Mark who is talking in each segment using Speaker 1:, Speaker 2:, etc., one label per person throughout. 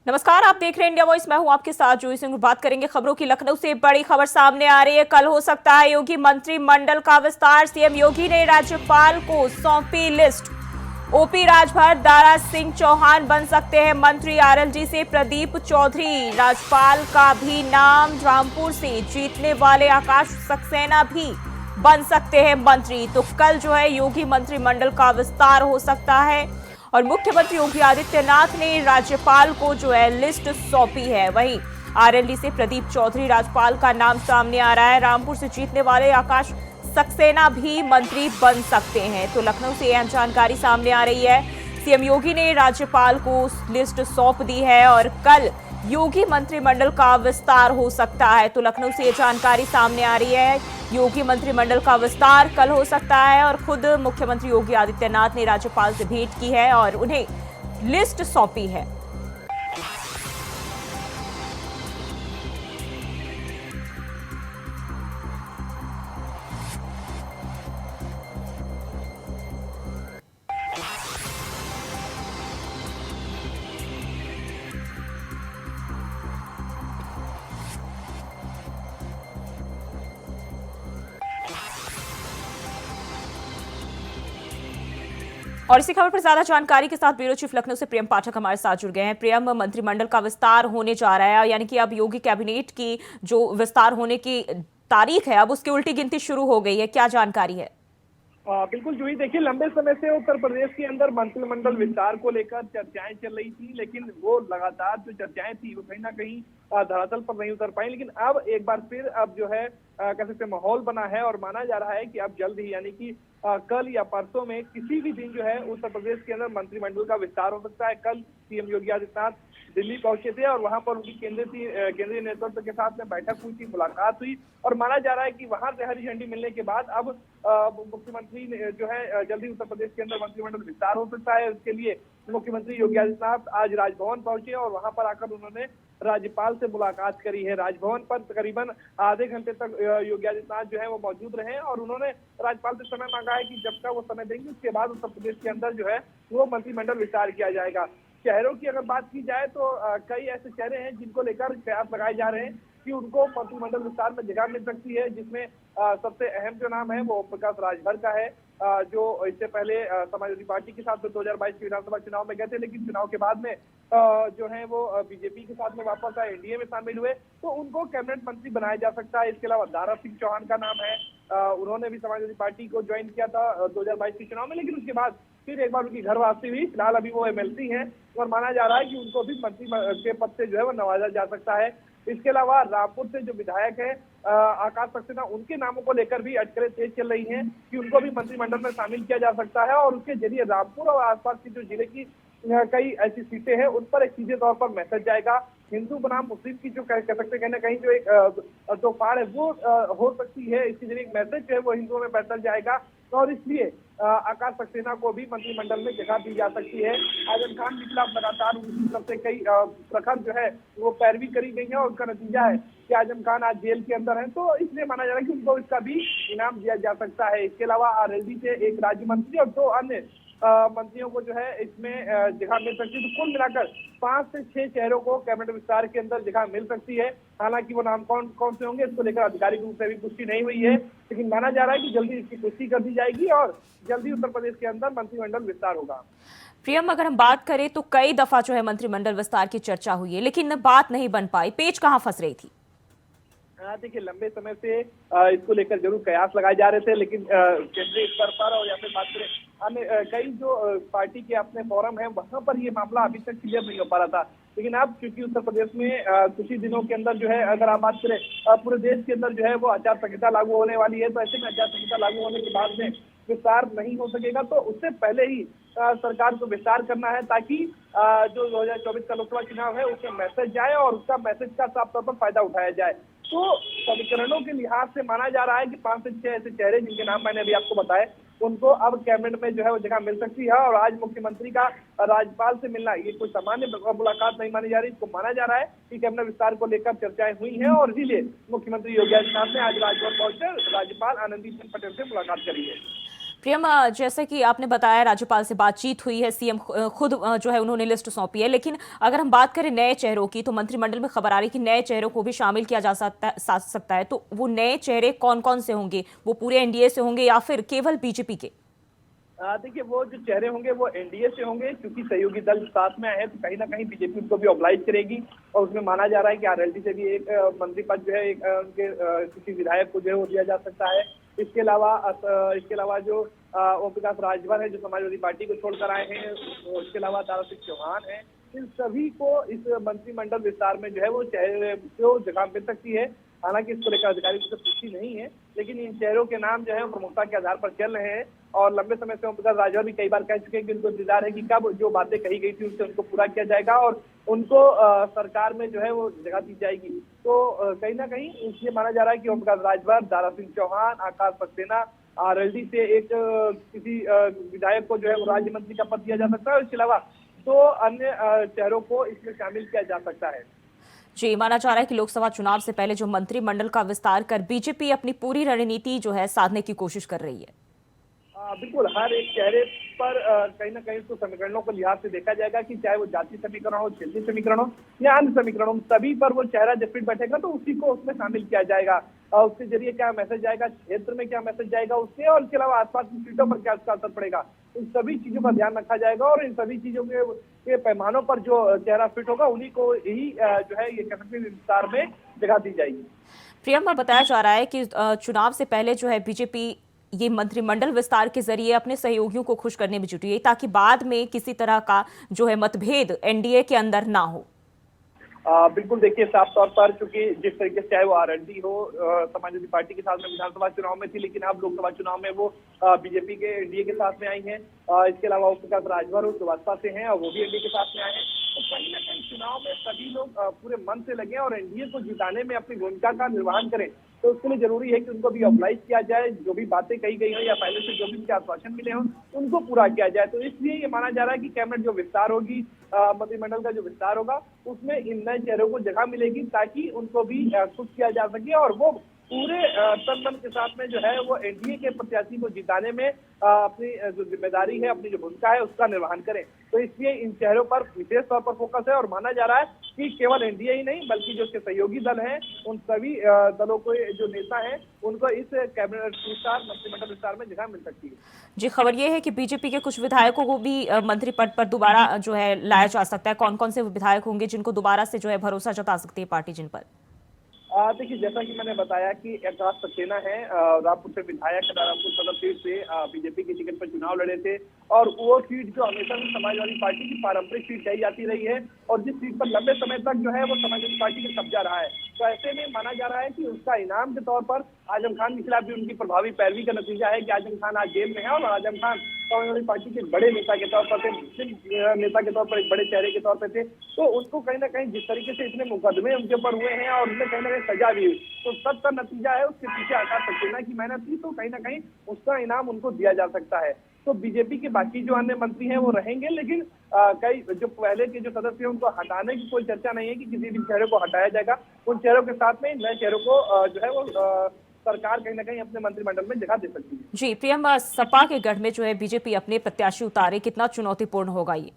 Speaker 1: नमस्कार, आप देख रहे हैं इंडिया वॉइस। मैं हूं आपके साथ जूही सिंह। बात करेंगे खबरों की। लखनऊ से बड़ी खबर सामने आ रही है। कल हो सकता है योगी मंत्रिमंडल का विस्तार। सीएम योगी ने राज्यपाल को सौंपी लिस्ट। ओपी राजभर, दारा सिंह चौहान बन सकते हैं मंत्री। आरएलडी से प्रदीप चौधरी। राज्यपाल का भी नाम। रामपुर से जीतने वाले आकाश सक्सेना भी बन सकते हैं मंत्री। तो कल जो है योगी मंत्रिमंडल का विस्तार हो सकता है और मुख्यमंत्री योगी आदित्यनाथ ने राज्यपाल को जो है लिस्ट सौंपी है। वहीं आरएलडी से प्रदीप चौधरी राज्यपाल का नाम सामने आ रहा है। रामपुर से जीतने वाले आकाश सक्सेना भी मंत्री बन सकते हैं। तो लखनऊ से यह जानकारी सामने आ रही है। सीएम योगी ने राज्यपाल को लिस्ट सौंप दी है और कल योगी मंत्रिमंडल का विस्तार हो सकता है। तो लखनऊ से यह जानकारी सामने आ रही है। योगी मंत्रिमंडल का विस्तार कल हो सकता है और खुद मुख्यमंत्री योगी आदित्यनाथ ने राज्यपाल से भेंट की है और उन्हें लिस्ट सौंपी है। और इसी खबर पर ज्यादा जानकारी के साथ ब्यूरो चीफ लखनऊ से प्रियम पाठक हमारे साथ जुड़ गए हैं। प्रियम, मंत्रिमंडल का विस्तार होने जा रहा है, यानी कि अब योगी कैबिनेट की जो विस्तार होने की तारीख है अब उसकी उल्टी गिनती शुरू हो गई है। क्या जानकारी है?
Speaker 2: बिल्कुल जूही, देखिए लंबे समय से उत्तर प्रदेश के अंदर मंत्रिमंडल विस्तार को लेकर चर्चाएं चल रही थी, लेकिन वो लगातार जो चर्चाएं थी वो कहीं ना कहीं धरातल पर नहीं उतर पाई। लेकिन अब एक बार फिर अब जो है कह सकते माहौल बना है और माना जा रहा है कि अब जल्द ही यानी कि कल या परसों में किसी भी दिन जो है उत्तर प्रदेश के अंदर मंत्रिमंडल का विस्तार हो सकता है। कल सीएम योगी आदित्यनाथ दिल्ली पहुंचे थे और वहां पर उनकी केंद्रीय नेतृत्व के साथ में बैठक हुई थी, मुलाकात हुई और माना जा रहा है कि वहां से हरी झंडी मिलने के बाद अब मुख्यमंत्री जो है जल्दी उत्तर प्रदेश के अंदर मंत्रिमंडल विस्तार हो सकता है। उसके लिए मुख्यमंत्री योगी आदित्यनाथ आज राजभवन पहुंचे और वहां पर आकर उन्होंने राज्यपाल से मुलाकात करी है। राजभवन पर तकरीबन आधे घंटे तक योगी आदित्यनाथ जो है वो मौजूद रहे और उन्होंने राज्यपाल से समय मांगा है कि जब तक वो समय देंगे उसके बाद उत्तर प्रदेश के अंदर जो है वो मंत्रिमंडल विस्तार किया जाएगा। शहरों की अगर बात की जाए तो कई ऐसे शहर हैं जिनको लेकर कयास लगाए जा रहे हैं कि उनको मंत्रिमंडल विस्तार में जगह मिल सकती है, जिसमें सबसे अहम जो नाम है वो प्रकाश राजभर का है, जो इससे पहले समाजवादी पार्टी के साथ 2022 के विधानसभा चुनाव में गए थे, लेकिन चुनाव के बाद में जो है वो बीजेपी के साथ में वापस आए, एनडीए में शामिल हुए, तो उनको कैबिनेट मंत्री बनाया जा सकता है। इसके अलावा दारा सिंह चौहान का नाम है, उन्होंने भी समाजवादी पार्टी को ज्वाइन किया था 2022 के चुनाव में, लेकिन उसके बाद फिर एक बार उनकी घर वापसी हुई। फिलहाल अभी वो एमएलसी हैं और माना जा रहा है कि उनको भी मंत्री के पद से जो है वो नवाजा जा सकता है। इसके अलावा रामपुर से जो विधायक है आकाश सक्सेना, उनके नामों को लेकर भी अटकलें तेज चल रही हैं कि उनको भी मंत्रिमंडल में शामिल किया जा सकता है और उसके जरिए रामपुर और आसपास की जो जिले की कई ऐसी सीटें हैं उन पर एक सीधे तौर पर मैसेज जाएगा। हिंदू बनाम मुस्लिम की जो कह सकते कहीं ना कहीं जो एक जो फाड़ है वो हो सकती है, इसके जरिए एक मैसेज जो है वो हिंदुओं में बदल जाएगा और इसलिए आकाश सक्सेना को भी मंत्रिमंडल में जगह दी जा सकती है। आजम खान के खिलाफ लगातार उनकी तरफ से कई प्रखर जो है वो पैरवी करी गई है और उसका नतीजा है कि आजम खान आज जेल के अंदर है, तो इसलिए माना जा रहा है कि उनको इसका भी इनाम दिया जा सकता है। इसके अलावा आरएलडी से एक राज्य मंत्री और 2 अन्य मंत्रियों को जो है इसमें जगह मिल सकती है। तो कुल मिलाकर 5 से 6 शहरों को कैबिनेट विस्तार के अंदर जगह मिल सकती है। हालांकि वो नाम कौन कौन से होंगे इसको लेकर आधिकारिक रूप से अभी पुष्टि नहीं हुई है, लेकिन माना जा रहा है कि जल्दी इसकी पुष्टि कर दी जाएगी और जल्दी उत्तर प्रदेश के अंदर मंत्रिमंडल विस्तार होगा।
Speaker 1: प्रियम, अगर हम बात करें तो कई दफा जो है मंत्रिमंडल विस्तार की चर्चा हुई है, लेकिन बात नहीं बन पाई। पेच कहां फंस रही थी?
Speaker 2: देखिए लंबे समय से इसको लेकर जरूर कयास लगाए जा रहे थे, लेकिन केंद्रीय स्तर पर और या फिर बात करें अन्य कई जो पार्टी के अपने फोरम है वहां पर ये मामला अभी तक क्लियर नहीं हो पा रहा था। लेकिन अब क्योंकि उत्तर प्रदेश में कुछ ही दिनों के अंदर जो है अगर आप बात करें पूरे देश के अंदर जो है वो आचार संहिता लागू होने वाली है, तो ऐसे में आचार संहिता लागू होने के बाद में विस्तार नहीं हो सकेगा, तो उससे पहले ही सरकार को विस्तार करना है ताकि जो 2024 का लोकसभा चुनाव है उसमें मैसेज जाए और उसका मैसेज का साफ तौर पर फायदा उठाया जाए। तो समीकरणों के लिहाज से माना जा रहा है कि 5 से 6 ऐसे चेहरे जिनके नाम मैंने अभी आपको बताए उनको अब कैबिनेट में जो है वो जगह मिल सकती है और आज मुख्यमंत्री का राज्यपाल से मिलना ये कोई सामान्य मुलाकात नहीं मानी जा रही। इसको माना जा रहा है कि कैबिनेट विस्तार को लेकर चर्चाएं हुई हैं और इसीलिए मुख्यमंत्री योगी आदित्यनाथ ने आज राजभवन पहुंचकर राज्यपाल आनंदीबेन पटेल से मुलाकात करी है।
Speaker 1: प्रियम, जैसे कि आपने बताया राज्यपाल से बातचीत हुई है, सीएम खुद जो है उन्होंने लिस्ट सौंपी है, लेकिन अगर हम बात करें नए चेहरों की तो मंत्रिमंडल में खबर आ रही है कि नए चेहरों को भी शामिल किया जा सकता है। तो वो नए चेहरे कौन कौन से होंगे? वो पूरे एनडीए से होंगे या फिर केवल बीजेपी के?
Speaker 2: देखिए, वो जो चेहरे होंगे वो एनडीए से होंगे, क्योंकि सहयोगी दल साथ में आए हैं तो कहीं ना कहीं बीजेपी उनको भी ऑब्लाइज करेगी। और उसमें माना जा रहा है कि आरएलडी से भी एक मंत्री पद जो है एक उनके किसी विधायक को जो है वो दिया जा सकता है। इसके अलावा जो ओम प्रकाश राजभर है जो समाजवादी पार्टी को छोड़कर आए हैं, इसके अलावा दारा सिंह चौहान है, इन सभी को इस मंत्रिमंडल विस्तार में जो है वो चेहरे को जगह मिल सकती है। हालांकि इसको लेकर अधिकारी से पुष्टि नहीं है, लेकिन इन चेहरों के नाम जो है प्रमुखता के आधार पर चल रहे हैं। और लंबे समय से ओम प्रकाश राजभर भी कई बार कह चुके हैं कि उनको इंतजार है कि कब जो बातें कही गई थी उससे उनको पूरा किया जाएगा और उनको सरकार में जो है वो जगह दी जाएगी। तो कहीं ना कहीं इसलिए माना जा रहा है कि ओम प्रकाश राजभर, दारा सिंह चौहान, आकाश सक्सेना, आरएलडी से एक किसी विधायक को जो है वो राज्य मंत्री का पद दिया जा सकता है। और इसके अलावा दो अन्य चेहरों को इसमें शामिल किया जा सकता है।
Speaker 1: जी, माना जा रहा है कि लोकसभा चुनाव से पहले जो मंत्रिमंडल का विस्तार कर बीजेपी अपनी पूरी रणनीति जो है साधने की कोशिश कर रही है।
Speaker 2: बिल्कुल, हर एक चेहरे पर कहीं ना कहीं उसको समीकरणों को लिहाज से देखा जाएगा कि चाहे वो जाति समीकरण हो, क्षेत्रीय समीकरण हो या अन्य समीकरण हो, सभी पर वो चेहरा जब फिट बैठेगा तो उसी को उसमें शामिल किया जाएगा। और उसके जरिए क्या मैसेज जाएगा, क्षेत्र में क्या मैसेज जाएगा उससे, और इसके अलावा आसपास की सीटों पर क्या उसका असर पड़ेगा, इन सभी चीजों का ध्यान रखा जाएगा। और इन सभी चीजों के पैमानों पर जो चेहरा फिट होगा उन्हीं को यही जो है ये कह सकते हैं विस्तार में जगह दी जाएगी।
Speaker 1: प्रियंका, बताया जा रहा है कि चुनाव से पहले जो है बीजेपी ये मंत्रिमंडल विस्तार के जरिए अपने सहयोगियों को खुश करने में जुटी है ताकि बाद में किसी तरह का जो है मतभेद एनडीए के अंदर ना हो।
Speaker 2: बिल्कुल, देखिए साफ तौर पर चूंकि जिस तरीके से चाहे वो आरएलडी हो समाजवादी पार्टी के साथ में विधानसभा चुनाव में थी, लेकिन अब लोकसभा चुनाव में वो बीजेपी के एनडीए के साथ में आई हैं। इसके अलावा ओम प्रकाश राजभर जो भाजपा से हैं और वो भी एनडीए के साथ में आए हैं। तो कहीं ना कहीं चुनाव में सभी लोग पूरे मन से लगे और एनडीए को जिताने में अपनी भूमिका का निर्वहन करें। तो उसके लिए जरूरी है कि उनको भी ऑब्लाइज किया जाए, जो भी बातें कही गई हो या पहले से जो भी उनके आश्वासन मिले हों उनको पूरा किया जाए। तो इसलिए ये माना जा रहा है कि कैबिनेट जो विस्तार होगी, मंत्रिमंडल का जो विस्तार होगा उसमें इन नए चेहरों को जगह मिलेगी ताकि उनको भी खुश किया जा सके और वो पूरे तन मन के साथ में जो है वो एनडीए के प्रत्याशी को जिताने में अपनी जो जिम्मेदारी है, अपनी जो भूमिका है उसका निर्वहन करें। तो इसलिए इन चेहरों पर विशेष तौर पर फोकस है और माना जा रहा है कि केवल एनडीए ही नहीं बल्कि जो उसके सहयोगी दल हैं उन सभी दलों को जो नेता हैं उनको इस कैबिनेट विस्तार मंत्रिमंडल विस्तार में जगह मिल सकती है।
Speaker 1: जी, खबर ये है कि बीजेपी के कुछ विधायकों को भी मंत्री पद पर दोबारा जो है लाया जा सकता है। कौन कौन से विधायक होंगे जिनको दोबारा से जो है भरोसा जता सकती है पार्टी जिन पर?
Speaker 2: देखिए, जैसा कि मैंने बताया कि आकाश सक्सेना है, रामपुर से विधायक, रामपुर सदर सीट से बीजेपी की टिकट पर चुनाव लड़े थे और वो सीट जो हमेशा से समाजवादी पार्टी की पारंपरिक सीट कही जाती रही है और जिस सीट पर लंबे समय तक जो है वो समाजवादी पार्टी का कब्जा रहा है। तो ऐसे में माना जा रहा है कि उसका इनाम के तौर पर आजम खान के खिलाफ भी उनकी प्रभावी पैरवी का नतीजा है कि आजम खान आज जेल में है और आजम खान समाजवादी पार्टी के बड़े नेता के तौर पर थे, मुस्लिम नेता के तौर पर एक बड़े चेहरे के तौर पर थे। तो उनको कहीं ना कहीं जिस तरीके से इतने मुकदमे उनके ऊपर हुए हैं और उनमें कहीं ना कहीं सजा भी हुई, तो सब का नतीजा है उसके पीछे आकाश सक्सेना की मेहनत थी, तो कहीं ना कहीं उसका इनाम उनको दिया जा सकता है। तो बीजेपी के बाकी जो अन्य मंत्री हैं वो रहेंगे, लेकिन कई जो पहले के जो सदस्य हैं उनको हटाने की कोई चर्चा नहीं है कि किसी भी चेहरे को हटाया जाएगा। उन चेहरों के साथ में नए चेहरों को जो है वो सरकार कहीं ना कहीं अपने मंत्रिमंडल में जगह दे सकती है।
Speaker 1: जी, प्रियंका, सपा के गढ़ में जो है बीजेपी अपने प्रत्याशी उतारे, कितना चुनौतीपूर्ण होगा ये?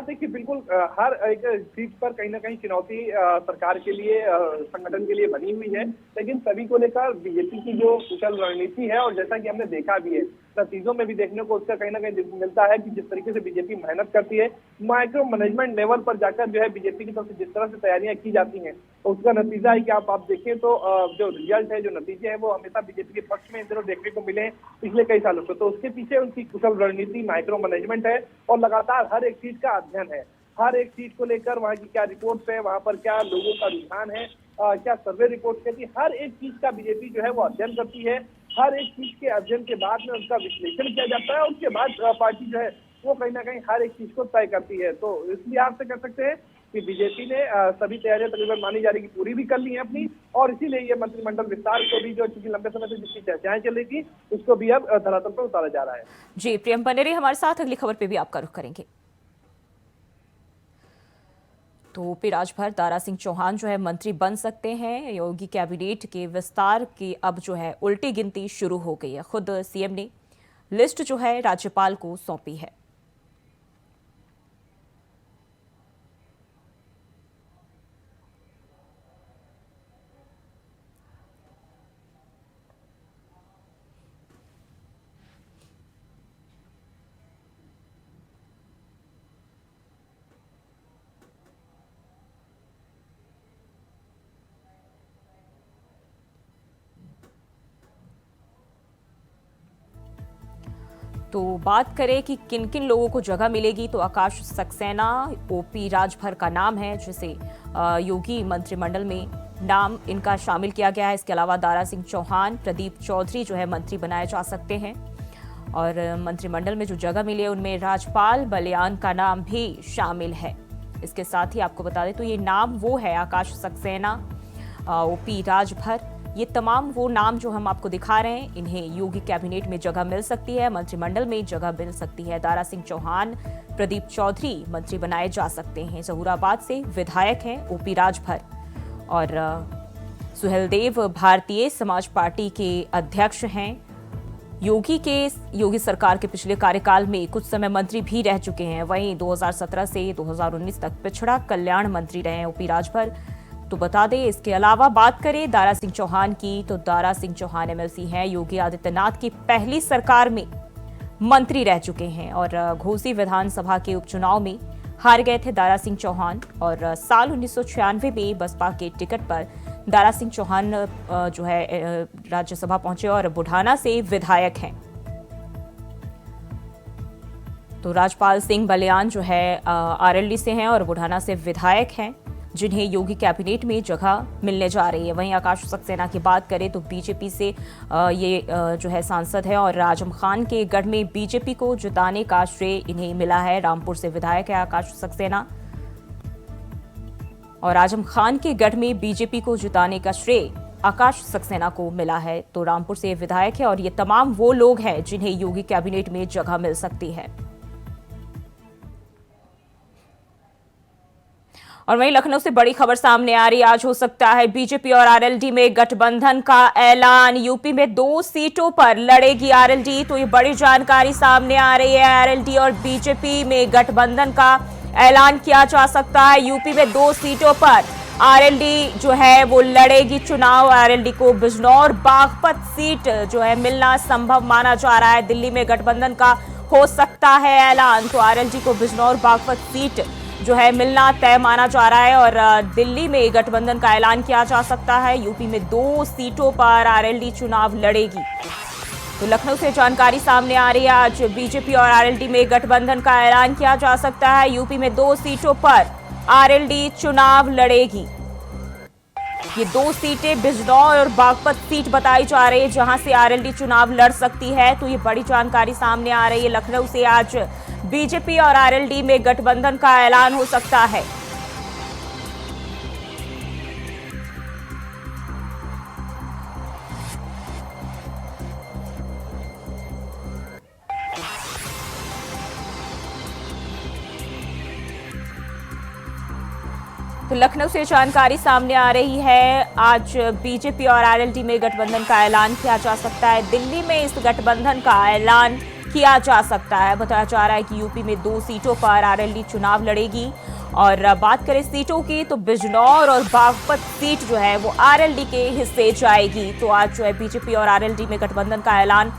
Speaker 2: देखिए, बिल्कुल हर एक सीट पर कहीं ना कहीं चुनौती सरकार के लिए, संगठन के लिए बनी हुई है, लेकिन सभी को लेकर बीजेपी की जो कुशल रणनीति है और जैसा कि हमने देखा भी है नतीजों में भी देखने को उसका कहीं ना कहीं मिलता है कि जिस तरीके से बीजेपी मेहनत करती है, माइक्रो मैनेजमेंट लेवल पर जाकर जो है बीजेपी की तरफ से जिस तरह से तैयारियां की जाती हैं उसका नतीजा है कि आप देखें तो जो रिजल्ट है, जो नतीजे हैं वो हमेशा बीजेपी के पक्ष में इन दिनों देखने को मिले हैं पिछले कई सालों से। तो उसके पीछे उनकी कुशल रणनीति, माइक्रो मैनेजमेंट है और लगातार हर एक सीट का अध्ययन है। हर एक सीट को लेकर वहाँ की क्या रिपोर्ट्स है, वहाँ पर क्या लोगों का रुझान है, क्या सर्वे रिपोर्ट कहती है, हर एक चीज का बीजेपी जो है वो अध्ययन करती है। हर एक चीज के अध्ययन के बाद में उसका विश्लेषण किया जाता है, उसके बाद पार्टी जो है वो कहीं ना कहीं हर एक चीज को तय करती है। तो इसलिए आपसे कह सकते हैं कि बीजेपी ने सभी तैयारियां तकरीबन मानी जा रही की पूरी भी कर ली है अपनी, और इसीलिए ये मंत्रिमंडल विस्तार को भी जो चूंकि लंबे समय से जिसकी चर्चाएं चल रही थी उसको भी अब धरातल पर उतारा जा रहा है।
Speaker 1: जी, प्रियम बने रहिए हमारे साथ, अगली खबर पे भी आपका रुख करेंगे। तो ओपी राजभर, दारा सिंह चौहान जो है मंत्री बन सकते हैं। योगी कैबिनेट के विस्तार की अब जो है उल्टी गिनती शुरू हो गई है। खुद सीएम ने लिस्ट जो है राज्यपाल को सौंपी है। तो बात करें कि किन किन लोगों को जगह मिलेगी, तो आकाश सक्सेना, ओपी राजभर का नाम है जिसे योगी मंत्रिमंडल में नाम इनका शामिल किया गया है। इसके अलावा दारा सिंह चौहान, प्रदीप चौधरी जो है मंत्री बनाए जा सकते हैं। और मंत्रिमंडल में जो जगह मिली है उनमें राजपाल बलियान का नाम भी शामिल है। इसके साथ ही आपको बता दें तो ये नाम वो है, आकाश सक्सेना, ओपी राजभर, ये तमाम वो नाम जो हम आपको दिखा रहे हैं, इन्हें योगी कैबिनेट में जगह मिल सकती है, मंत्रिमंडल में जगह मिल सकती है। दारा सिंह चौहान, प्रदीप चौधरी मंत्री बनाए जा सकते हैं। जहूराबाद से विधायक हैं ओपी राजभर। और सुहेलदेव भारतीय समाज पार्टी के अध्यक्ष हैं। योगी सरकार के पिछले कार्यकाल में कुछ समय मंत्री भी रह चुके हैं। वहीं 2017 से 2019 तक पिछड़ा कल्याण मंत्री रहे हैं ओपी राजभर। तो बता दें, इसके अलावा बात करें दारा सिंह चौहान की, तो दारा सिंह चौहान एमएलसी हैं, योगी आदित्यनाथ की पहली सरकार में मंत्री रह चुके हैं। और घोसी विधानसभा के उपचुनाव में हार गए थे दारा सिंह चौहान। और साल 1996 में बसपा के टिकट पर दारा सिंह चौहान जो है राज्यसभा पहुंचे और बुढ़ाना से विधायक हैं। तो राजपाल सिंह बलियान जो है आरएलडी से हैं और बुढ़ाना से विधायक हैं, जिन्हें योगी कैबिनेट में जगह मिलने जा रही है। वहीं आकाश सक्सेना की बात करें तो बीजेपी से ये जो है सांसद है और आजम खान के गढ़ में बीजेपी को जिताने का श्रेय इन्हें मिला है। रामपुर से विधायक है आकाश सक्सेना और आजम खान के गढ़ में बीजेपी को जिताने का श्रेय आकाश सक्सेना को मिला है। तो रामपुर से विधायक है और ये तमाम वो लोग हैं जिन्हें योगी कैबिनेट में जगह मिल सकती है। और वहीं लखनऊ से बड़ी खबर सामने आ रही है। आज हो सकता है बीजेपी और आरएलडी में गठबंधन का ऐलान। यूपी में 2 सीटों पर लड़ेगी आरएलडी। तो ये बड़ी जानकारी सामने आ रही है। आरएलडी और बीजेपी में गठबंधन का ऐलान किया जा सकता है। यूपी में 2 सीटों पर आरएलडी जो है वो लड़ेगी चुनाव। आरएलडी को बिजनौर बागपत सीट जो है मिलना संभव माना जा रहा है। दिल्ली में गठबंधन का हो सकता है ऐलान। तो आरएलडी को बिजनौर बागपत सीट जो है मिलना तय माना जा रहा है और दिल्ली में गठबंधन का ऐलान किया जा सकता है। यूपी में 2 सीटों पर आरएलडी चुनाव लड़ेगी। तो लखनऊ से जानकारी सामने आ रही है। आज बीजेपी और आरएलडी में गठबंधन का ऐलान किया जा सकता है। यूपी में 2 सीटों पर आरएलडी चुनाव लड़ेगी। ये 2 सीटें बिजनौर और बागपत सीट बताई जा रही है जहां से आरएलडी चुनाव लड़ सकती है। तो ये बड़ी जानकारी सामने आ रही है। लखनऊ से आज बीजेपी और आरएलडी में गठबंधन का ऐलान हो सकता है। तो लखनऊ से जानकारी सामने आ रही है। आज बीजेपी और आरएलडी में गठबंधन का ऐलान किया जा सकता है। दिल्ली में इस गठबंधन का ऐलान किया जा सकता है। बताया जा रहा है कि यूपी में 2 सीटों पर आरएलडी चुनाव लड़ेगी। और बात करें सीटों की तो बिजनौर और बागपत सीट जो है वो आरएलडी के हिस्से जाएगी। तो आज जो है बीजेपी और आरएलडी में गठबंधन का ऐलान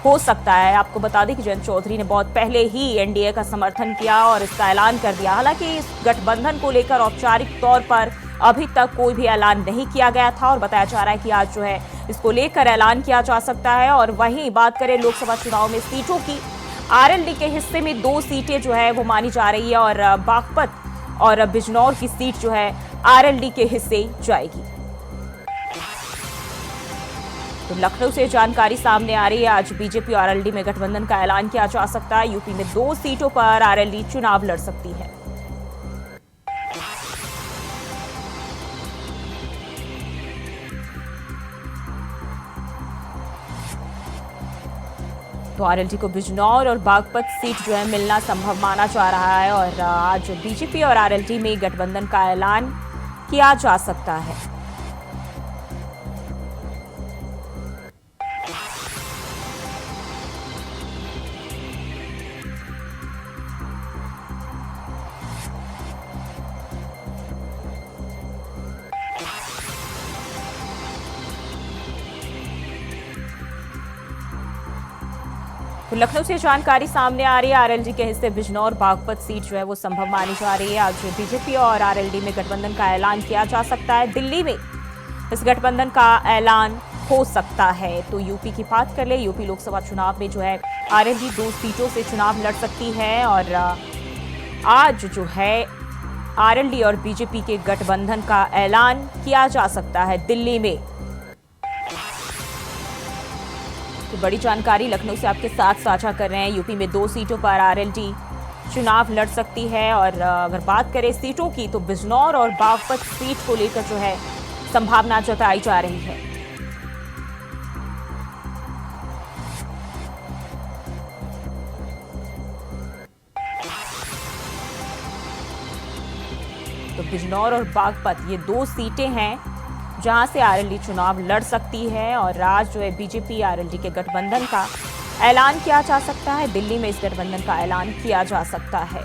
Speaker 1: हो सकता है। आपको बता दें कि जयंत चौधरी ने बहुत पहले ही एनडीए का समर्थन किया और इसका ऐलान कर दिया। हालांकि इस गठबंधन को लेकर औपचारिक तौर पर अभी तक कोई भी ऐलान नहीं किया गया था और बताया जा रहा है कि आज जो है इसको लेकर ऐलान किया जा सकता है। और वहीं बात करें लोकसभा चुनाव में सीटों की, आरएलडी के हिस्से में 2 सीटें जो है वो मानी जा रही है और बागपत और बिजनौर की सीट जो है आरएलडी के हिस्से जाएगी। तो लखनऊ से जानकारी सामने आ रही है। आज बीजेपी और आरएलडी में गठबंधन का ऐलान किया जा सकता है। यूपी में 2 सीटों पर आरएलडी चुनाव लड़ सकती है। तो आरएलडी को बिजनौर और बागपत सीट जो है मिलना संभव माना जा रहा है और आज बीजेपी और आरएलडी में गठबंधन का ऐलान किया जा सकता है। तो लखनऊ से जानकारी सामने आ रही है, आरएलडी के हिस्से बिजनौर बागपत सीट जो है वो संभव मानी जा रही है। आज बीजेपी और आरएलडी में गठबंधन का ऐलान किया जा सकता है। दिल्ली में इस गठबंधन का ऐलान हो सकता है। तो यूपी की बात कर ले, यूपी लोकसभा चुनाव में जो है आरएलडी 2 सीटों से चुनाव लड़ सकती है और आज जो है आरएलडी और बीजेपी के गठबंधन का ऐलान किया जा सकता है दिल्ली में। तो बड़ी जानकारी लखनऊ से आपके साथ साझा कर रहे हैं। यूपी में 2 सीटों पर आरएलडी चुनाव लड़ सकती है और अगर बात करें सीटों की तो बिजनौर और बागपत सीट को लेकर जो है संभावना जताई जा रही है। तो बिजनौर और बागपत ये 2 सीटें हैं जहां से आरएलडी चुनाव लड़ सकती है और आज जो है बीजेपी आरएलडी के गठबंधन का ऐलान किया जा सकता है। दिल्ली में इस गठबंधन का ऐलान किया जा सकता है।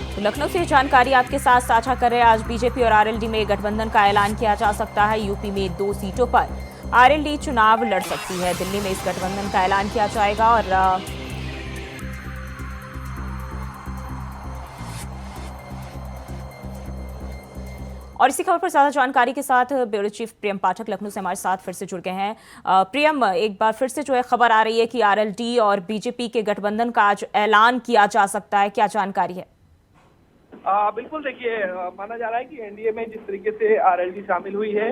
Speaker 1: तो लखनऊ से जानकारी आपके साथ साझा कर रहे हैं। आज बीजेपी और आरएलडी में गठबंधन का ऐलान किया जा सकता है। यूपी में 2 सीटों पर आरएलडी चुनाव लड़ सकती है। दिल्ली में इस गठबंधन का ऐलान किया जाएगा और इसी खबर पर ज्यादा जानकारी के साथ ब्यूरो चीफ प्रियम पाठक लखनऊ से हमारे साथ फिर से जुड़ गए हैं। प्रियम, एक बार फिर से जो है खबर आ रही है कि आरएलडी और बीजेपी के गठबंधन का आज ऐलान किया जा सकता है, क्या जानकारी है?
Speaker 2: बिल्कुल, देखिए, माना जा रहा है कि एनडीए में जिस तरीके से आरएलडी शामिल हुई है,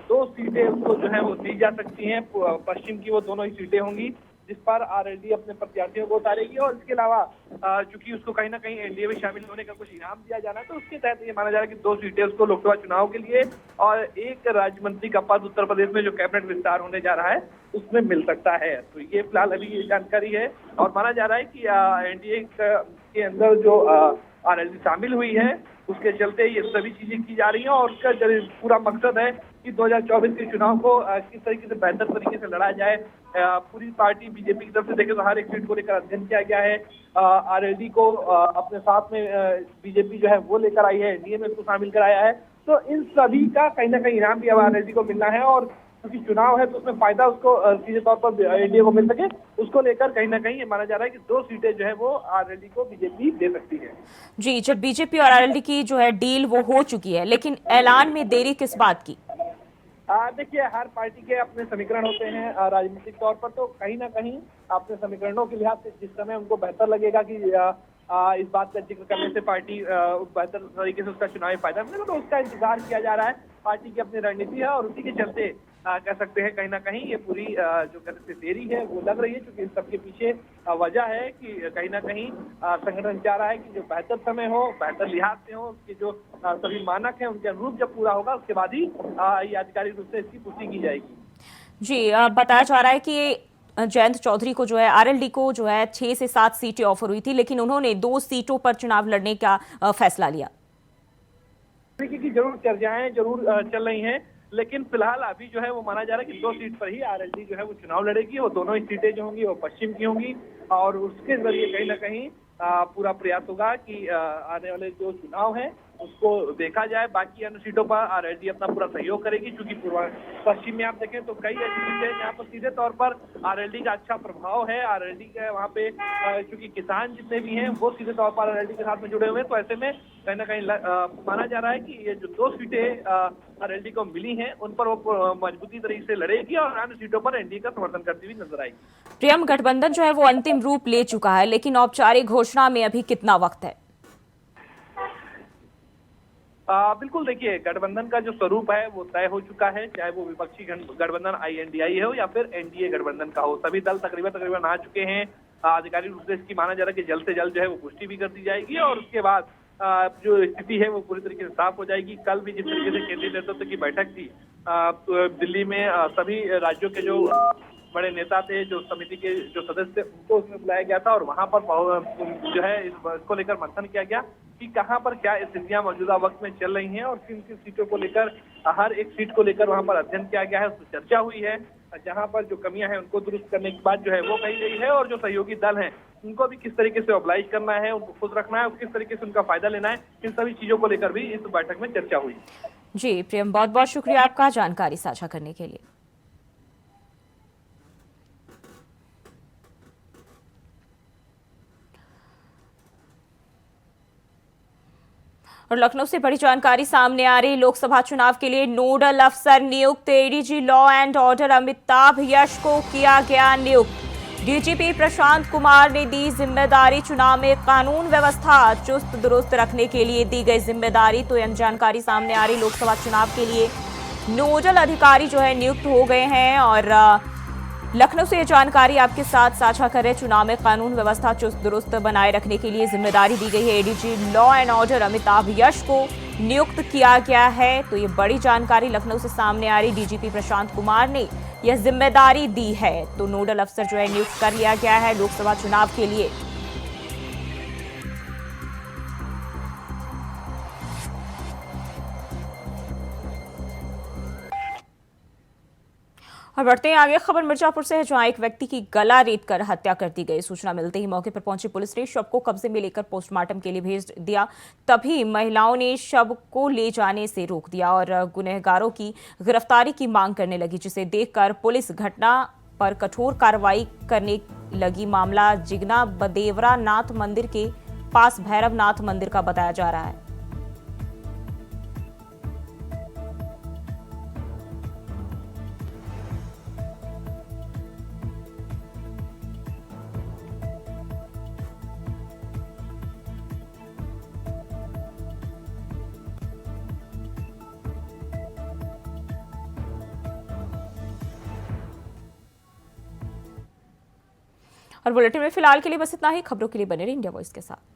Speaker 2: 2 सीटें उसको जो है वो दी जा सकती हैं। पश्चिम की वो दोनों ही सीटें होंगी जिस पर आरएलडी अपने प्रत्याशियों को उतारेगी और इसके अलावा चूंकि उसको कहीं ना कहीं एनडीए में शामिल होने का कुछ इनाम दिया जाना है, तो उसके तहत ये माना जा रहा है कि 2 सीटें उसको लोकसभा चुनाव के लिए और एक राज्य मंत्री का पद उत्तर प्रदेश में जो कैबिनेट विस्तार होने जा रहा है उसमें मिल सकता है। तो ये फिलहाल अभी ये जानकारी है और माना जा रहा है कि एनडीए के अंदर जो आरएलडी शामिल हुई है उसके चलते ये सभी चीजें की जा रही हैं और उसका पूरा मकसद है कि 2024 के चुनाव को किस तरीके से बेहतर तरीके से लड़ा जाए। पूरी पार्टी बीजेपी की तरफ से देखें तो हर एक सीट को लेकर अध्ययन किया गया है। आरएलडी को अपने साथ में बीजेपी जो है वो लेकर आई है, एनडीए में उसको शामिल कराया है। तो इन सभी का कहीं ना कहीं इनाम भी अब आरएलडी को मिलना है और क्योंकि चुनाव है तो उसमें फायदा उसको सीधे तौर पर एनडीए को मिल सके, उसको लेकर कहीं ना कहीं ये माना जा रहा है कि 2 सीटें जो है वो आरएलडी को बीजेपी दे सकती है।
Speaker 1: जी, जब बीजेपी और आरएलडी की जो है डील वो हो चुकी है, लेकिन ऐलान में देरी किस बात की?
Speaker 2: देखिए, हर पार्टी के अपने समीकरण होते हैं राजनीतिक तौर पर, तो कहीं ना कहीं अपने समीकरणों के लिहाज से जिस समय उनको बेहतर लगेगा कि इस बात का जिक्र करने से पार्टी बेहतर तरीके से उसका चुनावी फायदा मिलेगा, तो उसका इंतजार किया जा रहा है। पार्टी की अपनी रणनीति है और उसी के चलते कह सकते हैं कहीं ना कहीं ये पूरी जो कह सकते देरी है वो लग रही है, क्योंकि इन सबके पीछे वजह है कि कहीं ना कहीं संगठन चाह रहा है कि जो बेहतर समय हो, बेहतर लिहाज से हो, उसके जो सभी मानक हैं उनके अनुरूप जब पूरा होगा उसके बाद ही ये आधिकारिक रूप से इसकी पुष्टि की जाएगी।
Speaker 1: जी, बताया जा रहा है कि जयंत चौधरी को जो है आरएलडी को जो है 6 से 7 सीटें ऑफर हुई थी, लेकिन उन्होंने 2 सीटों पर चुनाव लड़ने का फैसला लिया।
Speaker 2: की जरूर चर्चाएं जरूर चल रही हैं, लेकिन फिलहाल अभी जो है वो माना जा रहा है कि 2 सीट पर ही आरएलडी जो है वो चुनाव लड़ेगी। वो दोनों ही सीटें जो होंगी वो पश्चिम की होंगी और उसके जरिए कहीं ना कहीं पूरा प्रयास होगा कि आने वाले जो चुनाव है उसको देखा जाए। बाकी अन्य सीटों पर आरएलडी अपना पूरा सहयोग करेगी, क्योंकि पश्चिम में आप देखें तो कई ऐसी सीटें हैं जहाँ पर सीधे तौर पर आरएलडी का अच्छा प्रभाव है। आरएलडी का वहाँ पे क्योंकि किसान जितने भी हैं वो सीधे तौर पर आरएलडी के साथ में जुड़े हुए हैं, तो ऐसे में कहीं ना कहीं माना जा रहा है कि ये जो 2 सीटें आरएलडी को मिली हैं उन पर वो मजबूती तरीके से लड़ेगी और अन्य सीटों पर एनडीए का समर्थन करती हुई नजर आएगी।
Speaker 1: प्रियम, गठबंधन जो है वो अंतिम रूप ले चुका है, लेकिन औपचारिक घोषणा में अभी कितना वक्त है?
Speaker 2: बिल्कुल, देखिए, गठबंधन का जो स्वरूप है वो तय हो चुका है, चाहे वो विपक्षी गठबंधन आईएनडीआई हो या फिर एनडीए गठबंधन का हो। सभी दल तकरीबन आ चुके हैं। आधिकारिक रूप से इसकी माना जा रहा है कि जल्द से जल्द जो है वो पुष्टि भी कर दी जाएगी और उसके बाद जो स्थिति है वो पूरी तरीके से साफ हो जाएगी। कल भी जिस तरीके से केंद्रीय नेतृत्व की बैठक थी तो दिल्ली में सभी राज्यों के जो बड़े नेता थे, जो समिति के जो सदस्य थे, उनको उसमें बुलाया गया था और वहां पर जो है इसको लेकर मंथन किया गया कि कहां पर क्या स्थितियां मौजूदा वक्त में चल रही हैं और किन किन सीटों को लेकर, हर एक सीट को लेकर वहां पर अध्ययन किया गया है, उस पर चर्चा हुई है। जहां पर जो कमियां हैं उनको दुरुस्त करने की बात जो है वो कही गई है और जो सहयोगी दल हैं उनको भी किस तरीके से ऑब्लाइज करना है, उनको खुश रखना है, किस तरीके से उनका फायदा लेना है, इन सभी चीजों को लेकर भी इस बैठक में चर्चा हुई।
Speaker 1: जी प्रियम, बहुत बहुत शुक्रिया आपका जानकारी साझा करने के लिए। और लखनऊ से बड़ी जानकारी सामने आ रही, लोकसभा चुनाव के लिए नोडल अफसर नियुक्त, ADG law and order Amitabh Yash को किया गया नियुक्त। डीजीपी प्रशांत कुमार ने दी जिम्मेदारी, चुनाव में कानून व्यवस्था चुस्त दुरुस्त रखने के लिए दी गई जिम्मेदारी। तो यह जानकारी सामने आ रही, लोकसभा चुनाव के लिए नोडल अधिकारी जो है नियुक्त हो गए हैं और लखनऊ से ये जानकारी आपके साथ साझा कर रहे। चुनाव में कानून व्यवस्था चुस्त दुरुस्त बनाए रखने के लिए जिम्मेदारी दी गई है। ADG law and order Amitabh Yash को नियुक्त किया गया है। तो ये बड़ी जानकारी लखनऊ से सामने आ रही, डीजीपी प्रशांत कुमार ने यह जिम्मेदारी दी है। तो नोडल अफसर जो है नियुक्त कर लिया गया है लोकसभा चुनाव के लिए। और बढ़ते हैं आगे, खबर मिर्जापुर से है जहां एक व्यक्ति की गला रेत कर हत्या कर दी गई। सूचना मिलते ही मौके पर पहुंची पुलिस ने शव को कब्जे में लेकर पोस्टमार्टम के लिए भेज दिया। तभी महिलाओं ने शव को ले जाने से रोक दिया और गुनहगारों की गिरफ्तारी की मांग करने लगी, जिसे देखकर पुलिस घटना पर कठोर कार्रवाई करने लगी। मामला जिगना बदेवरा नाथ मंदिर के पास भैरवनाथ मंदिर का बताया जा रहा है। और बुलेटिन में फिलहाल के लिए बस इतना ही। खबरों के लिए बने रहिए इंडिया वॉइस के साथ।